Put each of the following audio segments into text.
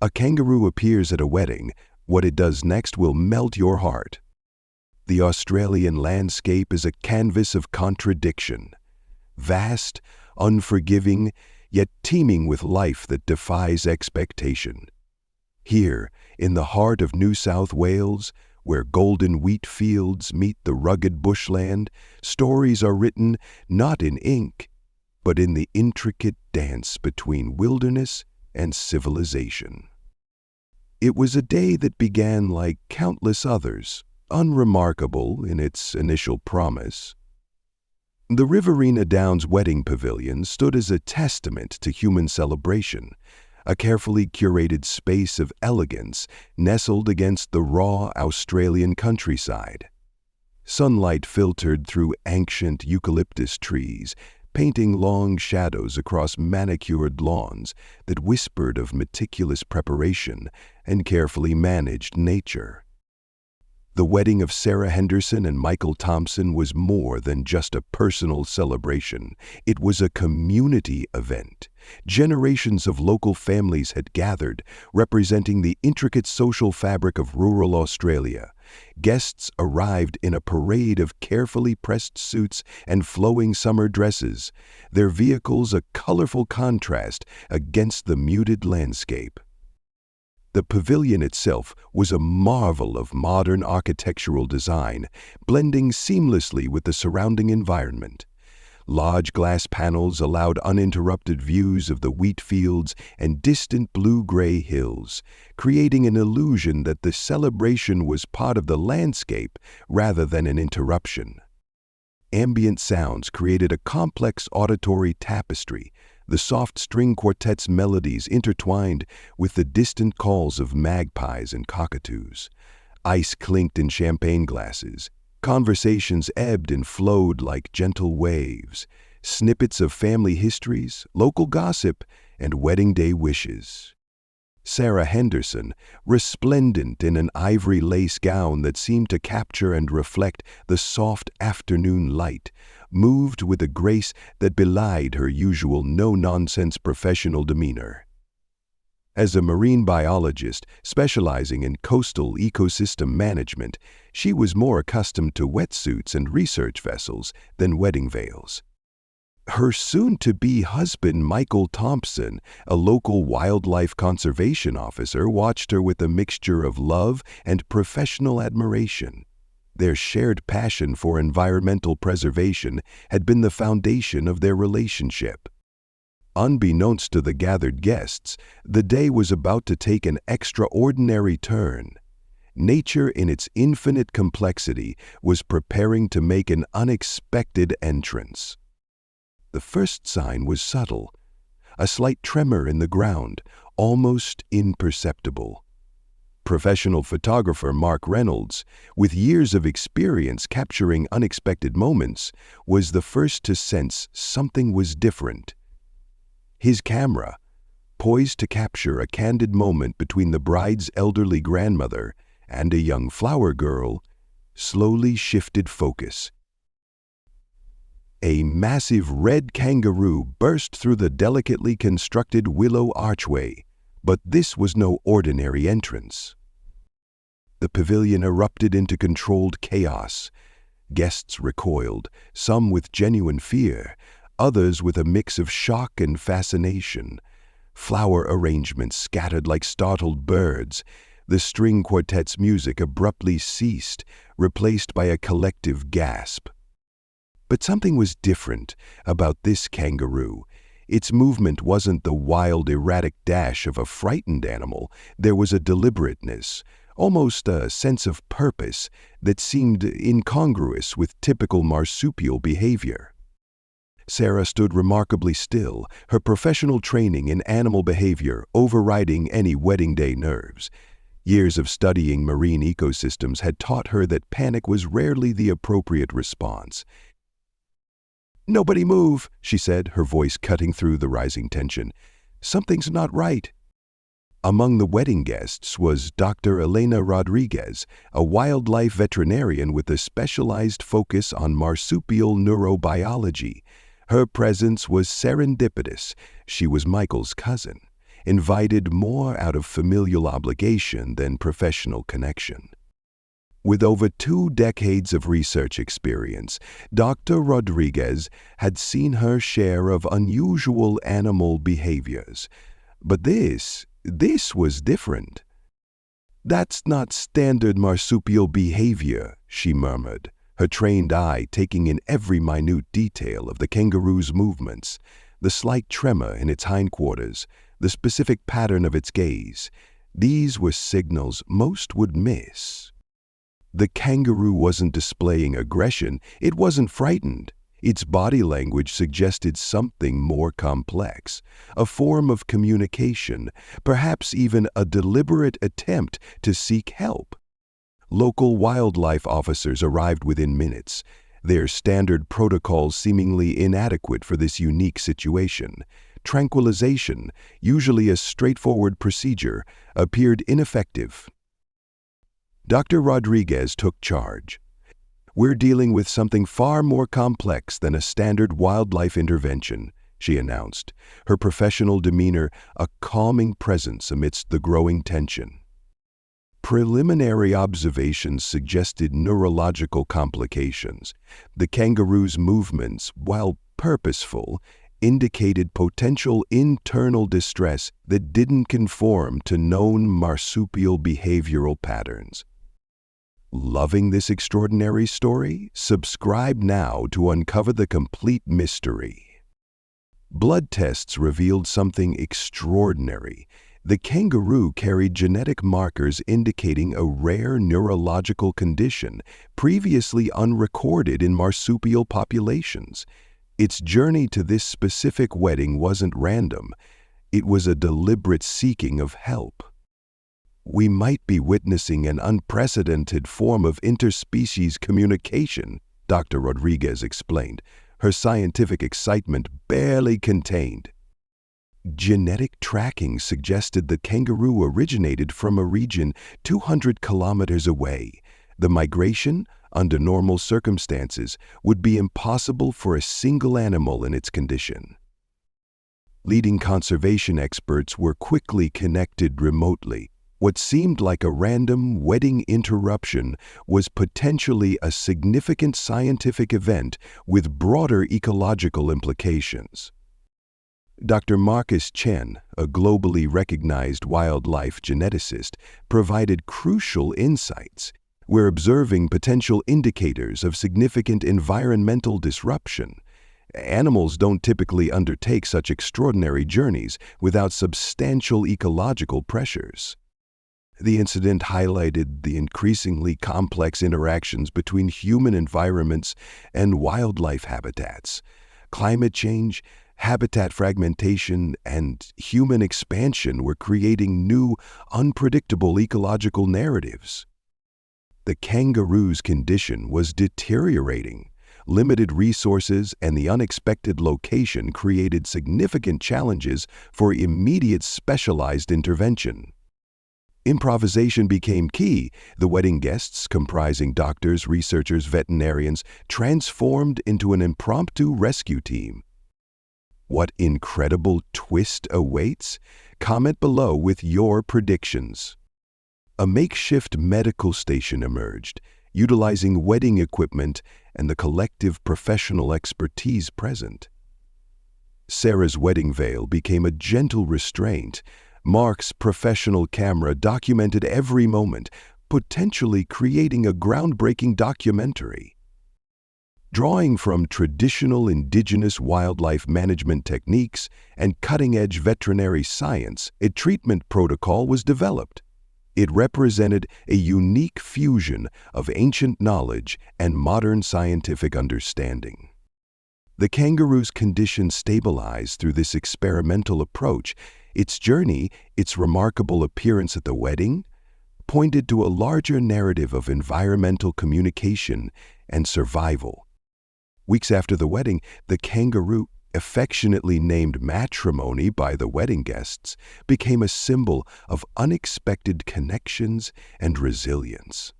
A kangaroo appears at a wedding. What it does next will melt your heart. The Australian landscape is a canvas of contradiction. Vast, unforgiving, yet teeming with life that defies expectation. Here, in the heart of New South Wales, where golden wheat fields meet the rugged bushland, stories are written not in ink, but in the intricate dance between wilderness and civilization. It was a day that began like countless others, unremarkable in its initial promise. The Riverina Downs Wedding Pavilion stood as a testament to human celebration, a carefully curated space of elegance nestled against the raw Australian countryside. Sunlight filtered through ancient eucalyptus trees, painting long shadows across manicured lawns that whispered of meticulous preparation and carefully managed nature. The wedding of Sarah Henderson and Michael Thompson was more than just a personal celebration. It was a community event. Generations of local families had gathered, representing the intricate social fabric of rural Australia. Guests arrived in a parade of carefully pressed suits and flowing summer dresses, their vehicles a colorful contrast against the muted landscape. The pavilion itself was a marvel of modern architectural design, blending seamlessly with the surrounding environment. Large glass panels allowed uninterrupted views of the wheat fields and distant blue-gray hills, creating an illusion that the celebration was part of the landscape rather than an interruption. Ambient sounds created a complex auditory tapestry, the soft string quartet's melodies intertwined with the distant calls of magpies and cockatoos. Ice clinked in champagne glasses. Conversations ebbed and flowed like gentle waves. Snippets of family histories, local gossip, and wedding day wishes. Sarah Henderson, resplendent in an ivory lace gown that seemed to capture and reflect the soft afternoon light, moved with a grace that belied her usual no-nonsense professional demeanor. As a marine biologist specializing in coastal ecosystem management, she was more accustomed to wetsuits and research vessels than wedding veils. Her soon-to-be husband, Michael Thompson, a local wildlife conservation officer, watched her with a mixture of love and professional admiration. Their shared passion for environmental preservation had been the foundation of their relationship. Unbeknownst to the gathered guests, the day was about to take an extraordinary turn. Nature, in its infinite complexity, was preparing to make an unexpected entrance. The first sign was subtle, a slight tremor in the ground, almost imperceptible. Professional photographer Mark Reynolds, with years of experience capturing unexpected moments, was the first to sense something was different. His camera, poised to capture a candid moment between the bride's elderly grandmother and a young flower girl, slowly shifted focus. A massive red kangaroo burst through the delicately constructed willow archway, but this was no ordinary entrance. The pavilion erupted into controlled chaos. Guests recoiled, some with genuine fear, others with a mix of shock and fascination. Flower arrangements scattered like startled birds. The string quartet's music abruptly ceased, replaced by a collective gasp. But something was different about this kangaroo. Its movement wasn't the wild, erratic dash of a frightened animal. There was a deliberateness, almost a sense of purpose, that seemed incongruous with typical marsupial behavior. Sarah stood remarkably still, her professional training in animal behavior overriding any wedding day nerves. Years of studying marine ecosystems had taught her that panic was rarely the appropriate response. "Nobody move," she said, her voice cutting through the rising tension. "Something's not right." Among the wedding guests was Dr. Elena Rodriguez, a wildlife veterinarian with a specialized focus on marsupial neurobiology. Her presence was serendipitous. She was Michael's cousin, invited more out of familial obligation than professional connection. With over 2 decades of research experience, Dr. Rodriguez had seen her share of unusual animal behaviors. But this was different. "That's not standard marsupial behavior," she murmured, her trained eye taking in every minute detail of the kangaroo's movements, the slight tremor in its hindquarters, the specific pattern of its gaze. These were signals most would miss. The kangaroo wasn't displaying aggression, it wasn't frightened. Its body language suggested something more complex, a form of communication, perhaps even a deliberate attempt to seek help. Local wildlife officers arrived within minutes, their standard protocols seemingly inadequate for this unique situation. Tranquilization, usually a straightforward procedure, appeared ineffective. Dr. Rodriguez took charge. "We're dealing with something far more complex than a standard wildlife intervention," she announced, her professional demeanor a calming presence amidst the growing tension. Preliminary observations suggested neurological complications. The kangaroo's movements, while purposeful, indicated potential internal distress that didn't conform to known marsupial behavioral patterns. Loving this extraordinary story? Subscribe now to uncover the complete mystery. Blood tests revealed something extraordinary. The kangaroo carried genetic markers indicating a rare neurological condition previously unrecorded in marsupial populations. Its journey to this specific wedding wasn't random. It was a deliberate seeking of help. "We might be witnessing an unprecedented form of interspecies communication," Dr. Rodriguez explained, her scientific excitement barely contained. Genetic tracking suggested the kangaroo originated from a region 200 kilometers away. The migration, under normal circumstances, would be impossible for a single animal in its condition. Leading conservation experts were quickly connected remotely. What seemed like a random wedding interruption was potentially a significant scientific event with broader ecological implications. Dr. Marcus Chen, a globally recognized wildlife geneticist, provided crucial insights. "We're observing potential indicators of significant environmental disruption. Animals don't typically undertake such extraordinary journeys without substantial ecological pressures." The incident highlighted the increasingly complex interactions between human environments and wildlife habitats. Climate change, habitat fragmentation, and human expansion were creating new, unpredictable ecological narratives. The kangaroo's condition was deteriorating. Limited resources and the unexpected location created significant challenges for immediate specialized intervention. Improvisation became key. The wedding guests, comprising doctors, researchers, veterinarians, transformed into an impromptu rescue team. What incredible twist awaits? Comment below with your predictions. A makeshift medical station emerged, utilizing wedding equipment and the collective professional expertise present. Sarah's wedding veil became a gentle restraint. Mark's professional camera documented every moment, potentially creating a groundbreaking documentary. Drawing from traditional indigenous wildlife management techniques and cutting-edge veterinary science, a treatment protocol was developed. It represented a unique fusion of ancient knowledge and modern scientific understanding. The kangaroo's condition stabilized through this experimental approach. Its journey, its remarkable appearance at the wedding, pointed to a larger narrative of environmental communication and survival. Weeks after the wedding, the kangaroo, affectionately named Matrimony by the wedding guests, became a symbol of unexpected connections and resilience.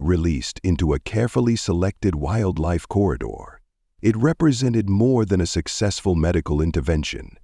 Released into a carefully selected wildlife corridor, it represented more than a successful medical intervention.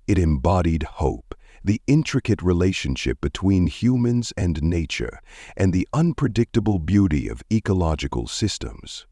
It embodied hope, the intricate relationship between humans and nature, and the unpredictable beauty of ecological systems.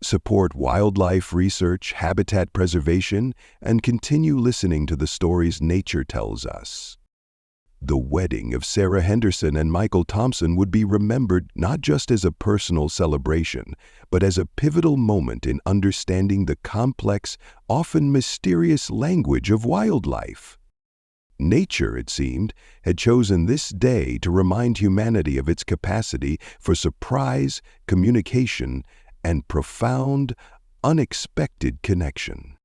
Support wildlife research, habitat preservation, and continue listening to the stories nature tells us. The wedding of Sarah Henderson and Michael Thompson would be remembered not just as a personal celebration, but as a pivotal moment in understanding the complex, often mysterious language of wildlife. Nature, it seemed, had chosen this day to remind humanity of its capacity for surprise, communication, and profound, unexpected connection.